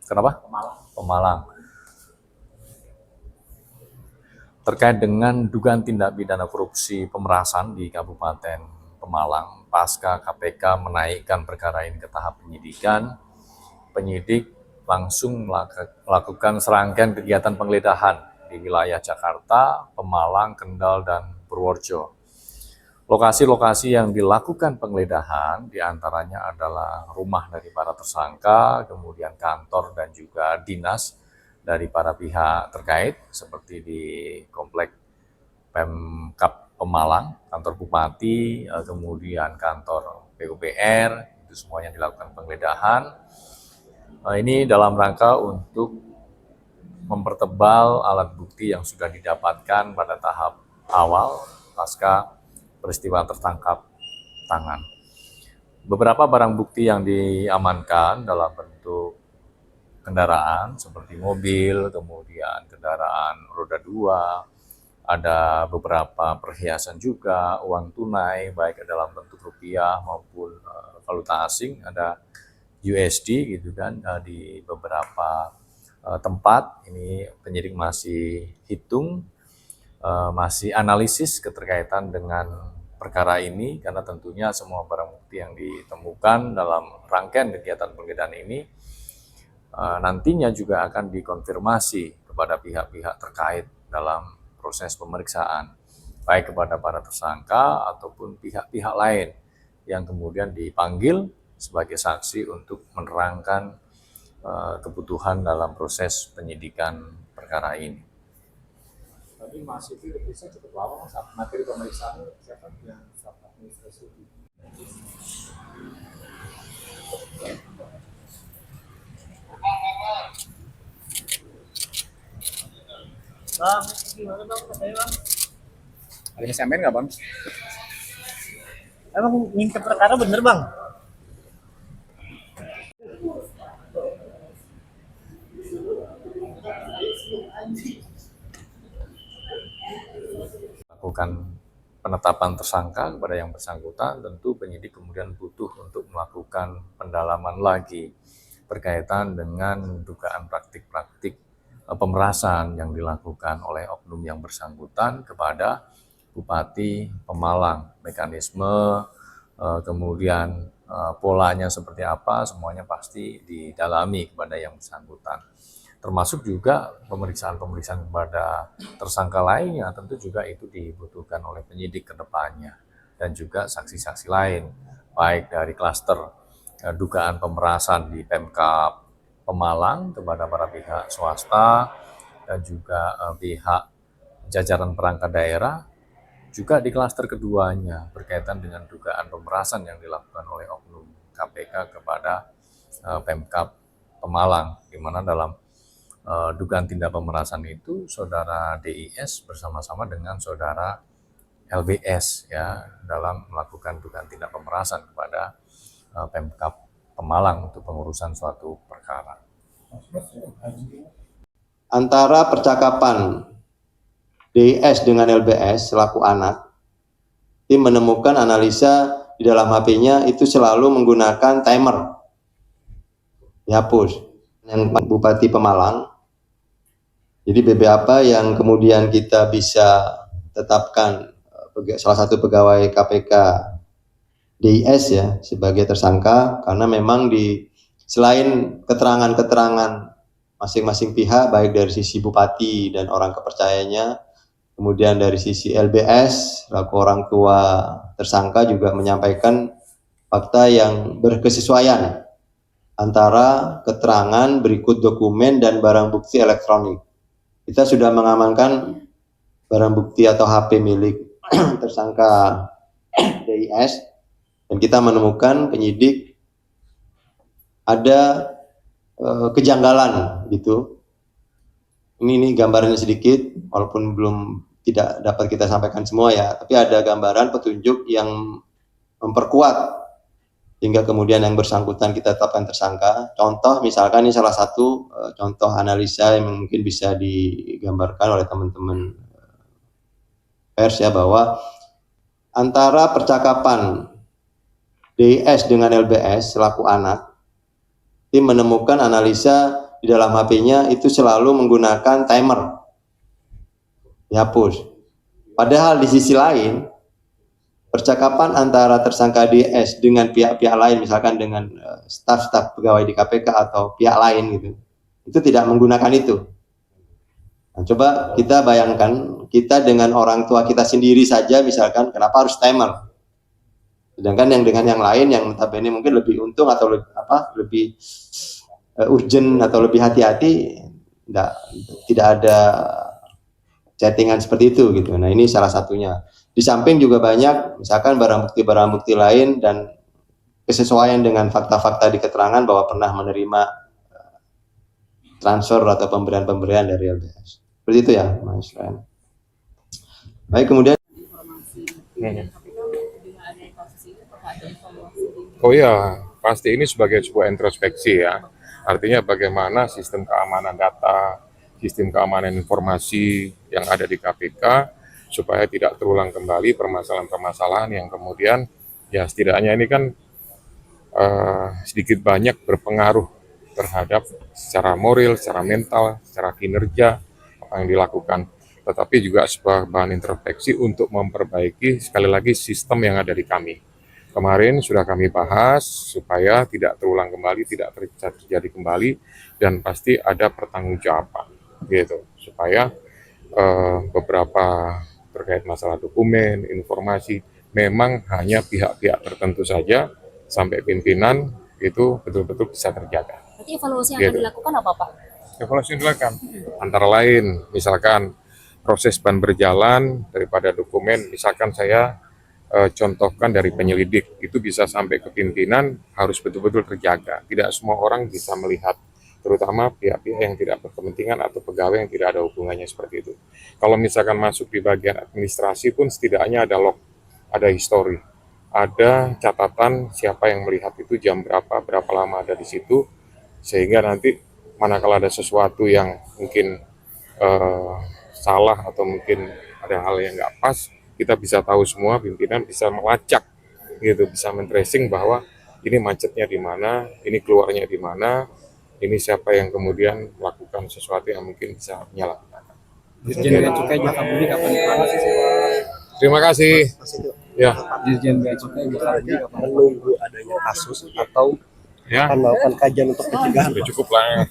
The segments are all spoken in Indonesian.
Kenapa? Pemalang. Terkait dengan dugaan tindak pidana korupsi pemerasan di Kabupaten Pemalang, pasca KPK menaikkan perkara ini ke tahap penyidikan, penyidik langsung melakukan serangkaian kegiatan penggeledahan di wilayah Jakarta, Pemalang, Kendal, dan Purworejo. Lokasi-lokasi yang dilakukan penggeledahan diantaranya adalah rumah dari para tersangka, kemudian kantor dan juga dinas dari para pihak terkait seperti di Komplek Pemkab Pemalang, kantor Bupati, kemudian kantor PUPR, itu semuanya dilakukan penggeledahan. Ini dalam rangka untuk mempertebal alat bukti yang sudah didapatkan pada tahap awal pasca peristiwa tertangkap tangan. Beberapa barang bukti yang diamankan dalam bentuk kendaraan seperti mobil, kemudian kendaraan roda 2, ada beberapa perhiasan juga, uang tunai baik dalam bentuk rupiah maupun valuta asing, ada USD gitu kan di beberapa tempat. Ini penyidik masih hitung, masih analisis keterkaitan dengan perkara ini, karena tentunya semua barang bukti yang ditemukan dalam rangkaian kegiatan penggeledahan ini nantinya juga akan dikonfirmasi kepada pihak-pihak terkait dalam proses pemeriksaan, baik kepada para tersangka ataupun pihak-pihak lain yang kemudian dipanggil sebagai saksi untuk menerangkan kebutuhan dalam proses penyidikan perkara ini. Tapi masih itu bisa cukup lama, materi pemeriksaan siapa yang staf administrasi. Bang, gimana bang? Katanya bang, Ada yang sampein nggak bang? emang ngintip perkara bener bang? Lakukan penetapan tersangka kepada yang bersangkutan, tentu penyidik kemudian butuh untuk melakukan pendalaman lagi berkaitan dengan dugaan praktik-praktik pemerasan yang dilakukan oleh oknum yang bersangkutan kepada Bupati Pemalang. Mekanisme, kemudian polanya seperti apa, semuanya pasti didalami kepada yang bersangkutan. Termasuk juga pemeriksaan-pemeriksaan kepada tersangka lainnya, tentu juga itu dibutuhkan oleh penyidik ke depannya, dan juga saksi-saksi lain, baik dari klaster dugaan pemerasan di Pemkab Pemalang kepada para pihak swasta dan juga pihak jajaran perangkat daerah, juga di klaster keduanya berkaitan dengan dugaan pemerasan yang dilakukan oleh oknum KPK kepada Pemkab Pemalang, di mana dalam dugaan tindak pemerasan itu saudara DIS bersama-sama dengan saudara LBS ya dalam melakukan dugaan tindak pemerasan kepada Pemkab Pemalang untuk pengurusan suatu perkara. Antara percakapan DIS dengan LBS selaku anak, tim menemukan analisa di dalam HP-nya itu selalu menggunakan timer. Dihapus. Yang Bupati Pemalang. Jadi BB apa yang kemudian kita bisa tetapkan salah satu pegawai KPK DIS ya sebagai tersangka, karena memang selain keterangan-keterangan masing-masing pihak, baik dari sisi bupati dan orang kepercayanya, kemudian dari sisi LBS selaku orang tua tersangka juga menyampaikan fakta yang berkesesuaian antara keterangan berikut dokumen dan barang bukti elektronik. Kita sudah mengamankan barang bukti atau HP milik tersangka DIS, dan kita menemukan penyidik ada kejanggalan gitu. Ini gambarannya sedikit, walaupun belum tidak dapat kita sampaikan semua ya, tapi ada gambaran petunjuk yang memperkuat hingga kemudian yang bersangkutan kita tetapkan tersangka. Contoh misalkan ini salah satu contoh analisa yang mungkin bisa digambarkan oleh teman-teman pers ya, bahwa antara percakapan DIS dengan LBS selaku anak, tim menemukan analisa di dalam HP-nya itu selalu menggunakan timer. Dihapus. Padahal di sisi lain, percakapan antara tersangka DS dengan pihak-pihak lain, misalkan dengan staf-staf pegawai di KPK atau pihak lain gitu, itu tidak menggunakan itu. Nah, coba kita bayangkan, kita dengan orang tua kita sendiri saja misalkan, kenapa harus timer? Sedangkan yang dengan yang lain yang notabene mungkin lebih untung atau lebih urgent atau lebih hati-hati, tidak ada chattingan seperti itu gitu. Nah, ini salah satunya. Di samping juga banyak misalkan barang bukti lain dan kesesuaian dengan fakta-fakta di keterangan bahwa pernah menerima transfer atau pemberian dari LBS. Seperti itu ya, Mas Ren. Baik, kemudian Oh iya, pasti ini sebagai sebuah introspeksi ya. Artinya bagaimana sistem keamanan data, sistem keamanan informasi yang ada di KPK supaya tidak terulang kembali permasalahan-permasalahan yang kemudian ya setidaknya ini kan sedikit banyak berpengaruh terhadap secara moral, secara mental, secara kinerja apa yang dilakukan. Tetapi juga sebuah bahan introspeksi untuk memperbaiki sekali lagi sistem yang ada di kami. Kemarin sudah kami bahas supaya tidak terulang kembali, tidak terjadi kembali, dan pasti ada pertanggungjawaban, gitu. Supaya beberapa terkait masalah dokumen, informasi, memang hanya pihak-pihak tertentu saja sampai pimpinan itu betul-betul bisa terjaga. Berarti evaluasi yang akan dilakukan apa, Pak? Evaluasi yang dilakukan, antara lain, misalkan proses ban berjalan daripada dokumen, misalkan saya contohkan dari penyelidik, itu bisa sampai ke pimpinan harus betul-betul terjaga. Tidak semua orang bisa melihat, terutama pihak-pihak yang tidak berkepentingan atau pegawai yang tidak ada hubungannya seperti itu. Kalau misalkan masuk di bagian administrasi pun setidaknya ada log, ada histori, ada catatan siapa yang melihat itu jam berapa lama ada di situ, sehingga nanti manakala ada sesuatu yang mungkin salah atau mungkin ada hal yang nggak pas, kita bisa tahu semua, pimpinan bisa melacak, gitu, bisa men-tracing bahwa ini macetnya di mana, ini keluarnya di mana, ini siapa yang kemudian melakukan sesuatu yang mungkin bisa menyalahgunakan. Dirjen Bea Cukai Jakabudi kapan dipanggil? Terima kasih. Ya. Dirjen Bea Cukai Jakabudi kapan menunggu adanya kasus atau Ya. akan melakukan kajian untuk pencegahan? Sudah cukup lah.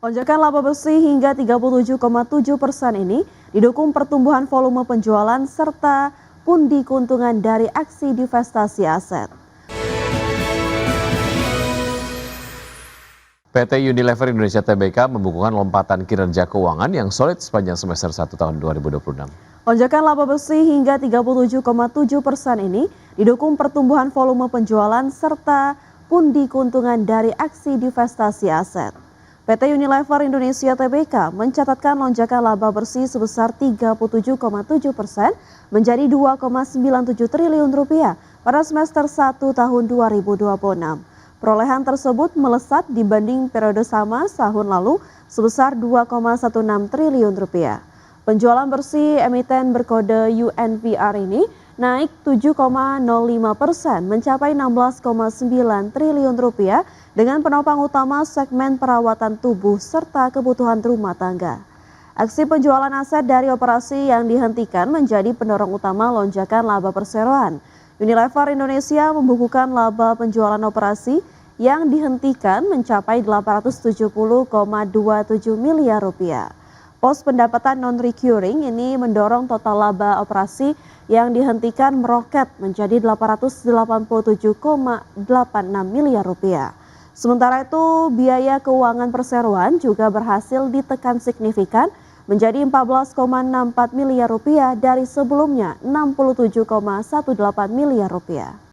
Lonjakan laba bersih hingga 37,7% ini didukung pertumbuhan volume penjualan serta pundi keuntungan dari aksi divestasi aset. PT Unilever Indonesia Tbk membukukan lompatan kinerja keuangan yang solid sepanjang semester 1 tahun 2026. Lonjakan laba bersih hingga 37,7% ini didukung pertumbuhan volume penjualan serta pundi keuntungan dari aksi divestasi aset. PT Unilever Indonesia Tbk mencatatkan lonjakan laba bersih sebesar 37,7% menjadi 2,97 triliun rupiah pada semester 1 tahun 2026. Perolehan tersebut melesat dibanding periode sama tahun lalu sebesar 2,16 triliun rupiah. Penjualan bersih emiten berkode UNVR ini naik 7,05% mencapai 16,9 triliun rupiah dengan penopang utama segmen perawatan tubuh serta kebutuhan rumah tangga. Aksi penjualan aset dari operasi yang dihentikan menjadi pendorong utama lonjakan laba perseroan. Unilever Indonesia membukukan laba penjualan operasi yang dihentikan mencapai 870,27 miliar rupiah. Pos pendapatan non-recurring ini mendorong total laba operasi yang dihentikan meroket menjadi 887,86 miliar rupiah. Sementara itu, biaya keuangan perseroan juga berhasil ditekan signifikan menjadi 14,64 miliar rupiah dari sebelumnya 67,18 miliar rupiah.